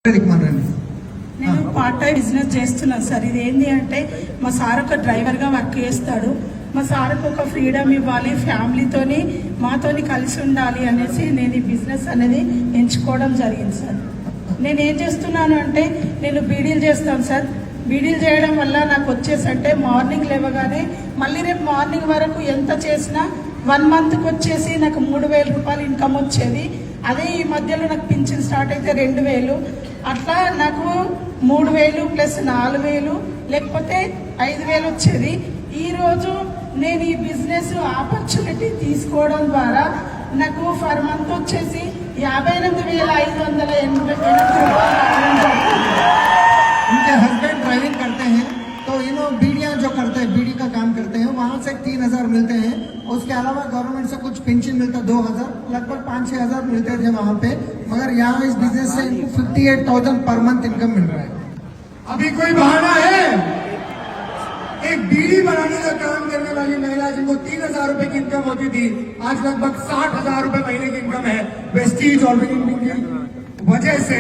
నేను part time business చేస్తున్నాను sir. ఇది ఏంటి అంటే మా సార్ ఒక డ్రైవర్ గా వర్క్ చేస్తాడు. మా సార్కు ఒక ఫ్రీడమ్ ఇవ్వాలి, ఫ్యామిలీతోని మాతోని కలిసి ఉండాలి అనేసి నేను ఈ బిజినెస్ అనేది ఎంచుకోవడం జరిగింది సార్. నేను ఏం చేస్తున్నాను అంటే నేను బీడీలు చేస్తాను సార్. బీడీలు చేయడం వల్ల నాకు వచ్చేసంటే మార్నింగ్ లేవగానే మళ్ళీ రేపు మార్నింగ్ వరకు ఎంత చేసినా 1 మంత్కి వచ్చేసి నాకు 3,000 రూపాయలు ఇన్కమ్ వచ్చేది. అదే ఈ మధ్యలో నాకు పింఛన్ స్టార్ట్ అయితే 2,000, అట్లా నాకు 3,000 ప్లస్ 4,000 లేకపోతే 5,000 వచ్చేది. ఈరోజు నేను ఈ బిజినెస్ ఆపర్చునిటీ తీసుకోవడం ద్వారా నాకు ఫర్ మంత్ వచ్చేసి 58,588 రూపాయలు. उनके हस्बैंड ड्राइविंग करते हैं तो इन्हों बीड़ियां जो करते हैं, बीड़ी का काम करते हैं, वहां से 3,000 मिलते हैं. उसके अलावा गवर्नमेंट से कुछ पेंशन मिलता 2,000, लगभग 5-6 हजार मिलते थे वहां पे. मगर यहाँ इस बिजनेस से 58,000 पर मंथ इनकम मिल रहा है. अभी कोई बहाना है? एक बीड़ी बनाने का काम करने वाली महिला जिनको 3,000 रुपए की इनकम होती थी, आज लगभग 60,000 रुपए महीने की इनकम है. वेस्टीज ऑर्गेनिक की वजह से